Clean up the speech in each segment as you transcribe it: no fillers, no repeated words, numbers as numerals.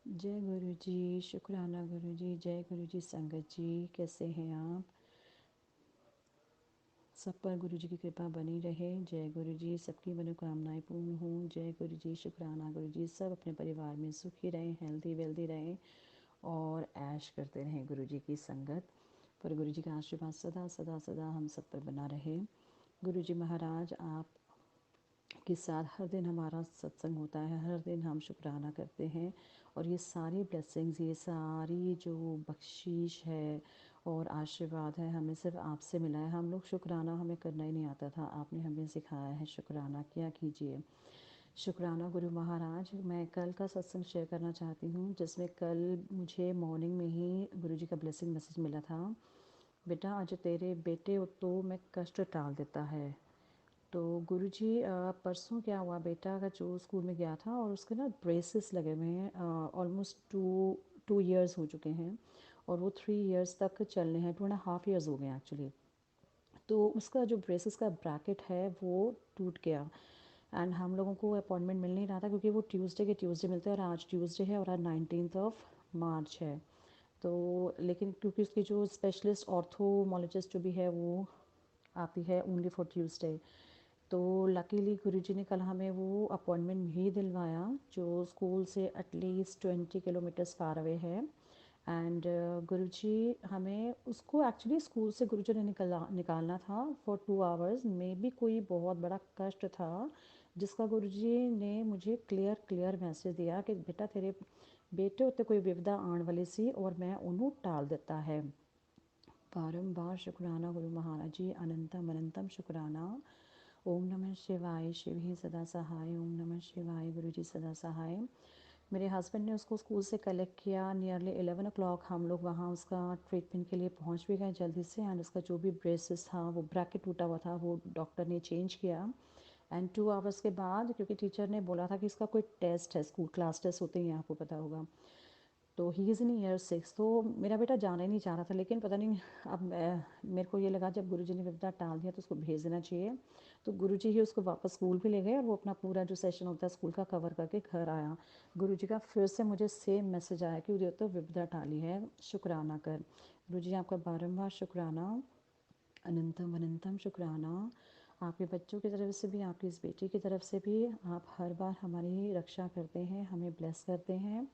जय गुरु जी। शुक्राना गुरु जी। जय गुरु जी। संगत जी, कैसे हैं आप? सब पर गुरु जी की कृपा बनी रहे। जय गुरु जी। सबकी मनोकामनाएं पूर्ण हों। जय गुरु जी। शुक्राना गुरु जी। सब अपने परिवार में सुखी रहें, हेल्दी वेल्दी रहें और ऐश करते रहें गुरु जी की संगत। पर गुरु जी का आशीर्वाद सदा सदा सदा हम सब पर बना रहे। गुरु जी महाराज आप के साथ हर दिन हमारा सत्संग होता है, हर दिन हम शुक्राना करते हैं और ये सारी ब्लेसिंग्स, ये सारी जो बख्शीश है और आशीर्वाद है हमें सिर्फ आपसे मिला है। हम लोग शुक्राना हमें करना ही नहीं आता था, आपने हमें सिखाया है शुक्राना किया कीजिए। शुक्राना गुरु महाराज। मैं कल का सत्संग शेयर करना चाहती हूँ जिसमें कल मुझे मॉर्निंग में ही गुरु जी का ब्लेसिंग मैसेज मिला था। बेटा आज तेरे बेटे तो में कष्ट टाल देता है। तो गुरुजी परसों क्या हुआ, बेटा का जो स्कूल में गया था और उसके ना ब्रेसेस लगे हुए हैं, ऑलमोस्ट टू ईयर्स हो चुके हैं और वो 3 ईयर्स तक चलने हैं, 2.5 ईयर्स हो गए एक्चुअली। तो उसका जो ब्रेसेस का ब्रैकेट है वो टूट गया एंड हम लोगों को अपॉइंटमेंट मिल नहीं रहा था क्योंकि वो ट्यूसडे के ट्यूसडे मिलते हैं और आज ट्यूसडे है और आज 19 मार्च है। तो लेकिन क्योंकि उसकी जो स्पेशलिस्ट ऑर्थोमोलॉजिस्ट जो भी है वो आती है ओनली फॉर ट्यूसडे, तो लकीली गुरुजी ने कल हमें वो अपॉइंटमेंट भी दिलवाया जो स्कूल से एटलीस्ट 20 किलोमीटर्स फार अवे है। एंड गुरुजी हमें उसको एक्चुअली स्कूल से गुरुजी ने निकालना था फॉर 2 आवर्स में भी। कोई बहुत बड़ा कष्ट था जिसका गुरुजी ने मुझे क्लियर क्लियर मैसेज दिया कि बेटा तेरे बेटे उत्ते कोई विपदा आने वाली सी और मैं उन्होंने टाल देता है। बारंबार शुक्राना गुरु महाराज जी, अनंतम अनंतम शुक्राना। ओम नमः शिवाय। शिव ही सदा सहाय। ओम नमः शिवाय। गुरु जी सदा सहाय। मेरे हस्बैंड ने उसको स्कूल से कलेक्ट किया नियरली 11 o'clock। हम लोग वहाँ उसका ट्रीटमेंट के लिए पहुँच भी गए जल्दी से एंड उसका जो भी ब्रेसेस था वो ब्रैकेट टूटा हुआ था वो डॉक्टर ने चेंज किया। एंड 2 आवर्स के बाद क्योंकि टीचर ने बोला था कि इसका कोई टेस्ट है, स्कूल क्लास टेस्ट होते हैं आपको पता होगा, तो ही इज़ इन ईयर 6। तो मेरा बेटा जाना ही नहीं चाह रहा था लेकिन पता नहीं अब मेरे को ये लगा जब गुरुजी ने विपदा टाल दिया तो उसको भेज देना चाहिए। तो गुरुजी ही उसको वापस स्कूल भी ले गए और वो अपना पूरा जो सेशन होता है स्कूल का कवर करके घर आया। गुरुजी का फिर से मुझे सेम मैसेज आया कि उधर तो विपदा टाली है, शुक्राना कर। गुरुजी आपका बारंबार शुक्राना, अनंतम अनंतम शुक्राना। आपके बच्चों की तरफ से भी, आपकी इस बेटी की तरफ से भी आप हर बार हमारी रक्षा करते हैं, हमें ब्लेस करते हैं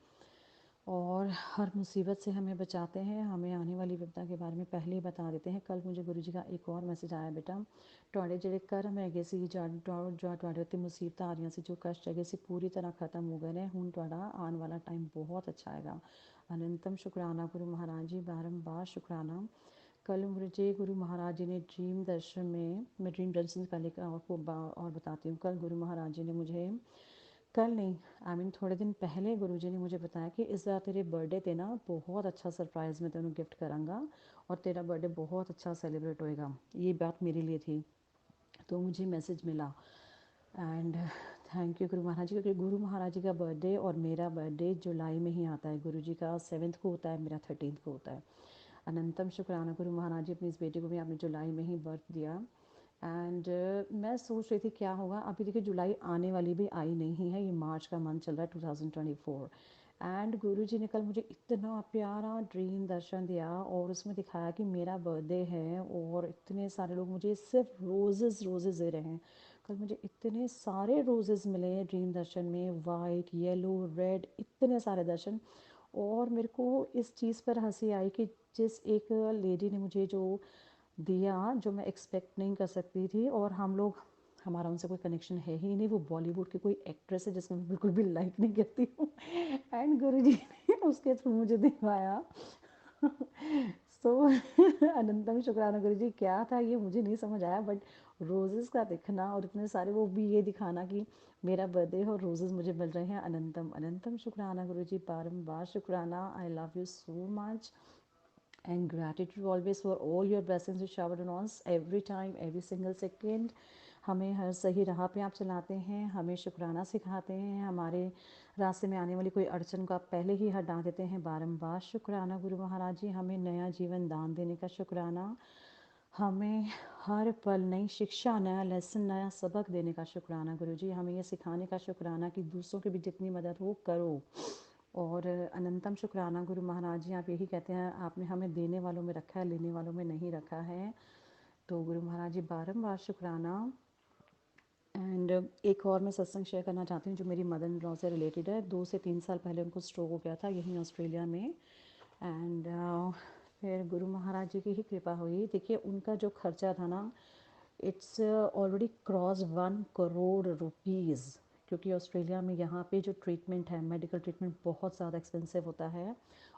और हर मुसीबत से हमें बचाते हैं, हमें आने वाली विपदा के बारे में पहले ही बता देते हैं। कल मुझे गुरुजी का एक और मैसेज आया, बेटा ਤੁਹਾਡੇ ਜਿਹੜੇ ਕਰਮ ਹੈਗੇ ਸੀ ਜਾਂ ਤੁਹਾਡੇ ਉੱਤੇ ਮੁਸੀਬਤਾਂ ਆ ਰਹੀਆਂ ਸੀ, ਜੋ ਕਸ਼ਟ ਹੈਗੇ ਸੀ ਪੂਰੀ ਤਰ੍ਹਾਂ ਖਤਮ ਹੋ ਗਏ ਨੇ, ਹੁਣ ਤੁਹਾਡਾ ਆਉਣ ਵਾਲਾ टाइम बहुत अच्छा आएगा। अनंतम शुक्राना गुरु महाराज जी, बारंबार शुक्राना। कल मुझे गुरु महाराज जी ने ड्रीम दर्शन में, मैं ड्रीम दर्शन का लेकर आपको और बताती हूँ। कल गुरु महाराज जी ने मुझे, कल नहीं थोड़े दिन पहले गुरुजी ने मुझे बताया कि इस बार तेरे बर्थडे ते ना बहुत अच्छा सरप्राइज़ मैं तेनों गिफ्ट करांगा और तेरा बर्थडे बहुत अच्छा सेलिब्रेट होएगा। ये बात मेरे लिए थी। तो मुझे मैसेज मिला and thank you Guru Maharaj जी, क्योंकि गुरु महाराज जी का बर्थडे और मेरा बर्थडे जुलाई में ही आता है। गुरु जी का 7th को होता है, मेरा 13th को होता है। अनंतम शुक्राना गुरु महाराज जी, अपनी इस बेटी को भी आपने जुलाई में ही बर्थ दिया। एंड मैं सोच रही थी क्या होगा, अभी देखिए जुलाई आने वाली भी आई नहीं है, ये मार्च का मंथ चल रहा है 2024। एंड गुरु जी ने कल मुझे इतना प्यारा ड्रीम दर्शन दिया और उसमें दिखाया कि मेरा बर्थडे है और इतने सारे लोग मुझे सिर्फ रोजेज़ रोजेज़ दे रहे हैं। कल मुझे इतने सारे रोजेज़ मिले ड्रीम दर्शन में, वाइट येलो रेड, इतने सारे दर्शन। और मेरे को इस चीज़ पर हंसी आई कि जिस एक लेडी ने मुझे जो दिया जो मैं एक्सपेक्ट नहीं कर सकती थी, और हम लोग, हमारा उनसे कोई कनेक्शन है ही नहीं, वो बॉलीवुड की कोई एक्ट्रेस है जिसको मैं बिल्कुल भी लाइक नहीं करती हूँ एंड गुरुजी ने उसके थ्रू मुझे दिलवाया। सो अनंतम शुक्राना गुरुजी, क्या था ये मुझे नहीं समझ आया, बट रोजेस का दिखना और इतने सारे, वो भी ये दिखाना कि मेरा बर्थडे और रोजेस मुझे मिल रहे हैं। अनंतम अनंतम शुक्राना गुरुजी, बारंबार शुक्राना। I love you so much and gratitude always for all your blessings you showered on us every time, every single second। हमें हर सही राह पे आप चलाते हैं, हमें शुक्राना सिखाते हैं, हमारे रास्ते में आने वाली कोई अड़चन को आप पहले ही हटा देते हैं। बारंबार शुक्राना गुरु महाराज जी, हमें नया जीवन दान देने का शुक्राना, हमें हर पल नई शिक्षा, नया लेसन, नया सबक देने का शुक्राना गुरु जी, हमें ये सिखाने का शुक्राना कि दूसरों की भी जितनी मदद हो करो। और अनंतम शुक्राना गुरु महाराज जी, आप यही कहते हैं आपने हमें देने वालों में रखा है, लेने वालों में नहीं रखा है। तो गुरु महाराज जी बारंबार शुक्राना। एंड एक और मैं सत्संग शेयर करना चाहती हूँ जो मेरी मदर इन लॉ से रिलेटेड है। 2 से 3 साल पहले उनको स्ट्रोक हो गया था यहीं ऑस्ट्रेलिया में। एंड फिर गुरु महाराज जी की ही कृपा हुई। देखिए उनका जो खर्चा था ना, it's already cross 1 crore rupees, क्योंकि ऑस्ट्रेलिया में यहाँ पे जो ट्रीटमेंट है, मेडिकल ट्रीटमेंट बहुत ज़्यादा एक्सपेंसिव होता है।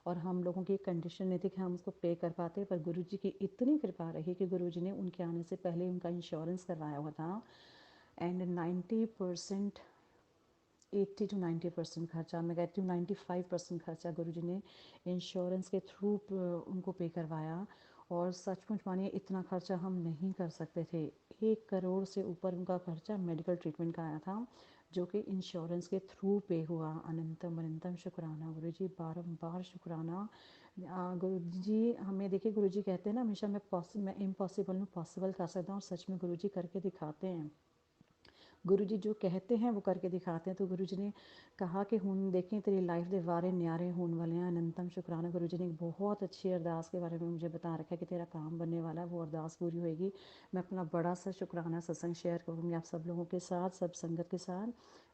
और हम लोगों की कंडीशन नहीं थी कि हम उसको पे कर पाते, पर गुरुजी की इतनी कृपा रही कि गुरुजी ने उनके आने से पहले उनका इंश्योरेंस करवाया हुआ था। एंड 90%, 80 to 90% खर्चा, मैं कहती हूँ 95% खर्चा गुरुजी ने इंश्योरेंस के थ्रू उनको पे करवाया। और सचमुच मानिए इतना खर्चा हम नहीं कर सकते थे। 1 करोड़ से ऊपर उनका खर्चा मेडिकल ट्रीटमेंट का आया था, जो कि इंश्योरेंस के थ्रू पे हुआ। अनंतम अनंतम शुक्राना गुरुजी, बारंबार शुक्राना। गुरुजी हमें, देखिए गुरुजी कहते हैं ना हमेशा, मैं इम्पॉसिबल ਨੂੰ पॉसिबल कर सकता हूँ, और सच में गुरुजी करके दिखाते हैं। गुरुजी जो कहते हैं वो करके दिखाते हैं। तो गुरुजी ने कहा कि हुण देखें तेरी लाइफ दे वारे न्यारे होने वाले हैं। अनंतम शुक्राना। गुरुजी ने एक बहुत अच्छी अरदास के बारे में मुझे बता रखा है कि तेरा काम बनने वाला है, वो अरदास पूरी होएगी। मैं अपना बड़ा सा शुक्राना सत्संग शेयर करूँगी आप सब लोगों के साथ, सब संगत के साथ।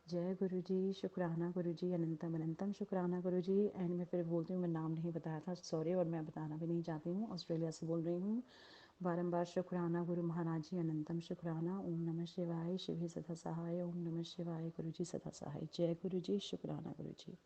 जय गुरु जी, शुक्राना गुरु जी, अनंतम अनंतम शुक्राना गुरु जी। एंड मैं फिर बोलती हूँ, मैं नाम नहीं बताया था, सॉरी, और मैं बताना भी नहीं चाहती हूँ, ऑस्ट्रेलिया से बोल रही हूँ। बारंबार शुक्राना गुरु महाराज जी, अनंतम शुक्राना। ओम नमः शिवाय, शिव ही सदा सहाय। ओम नमः शिवाय, गुरु जी सदा सहाय। जय गुरु जी, शुक्राना गुरु जी।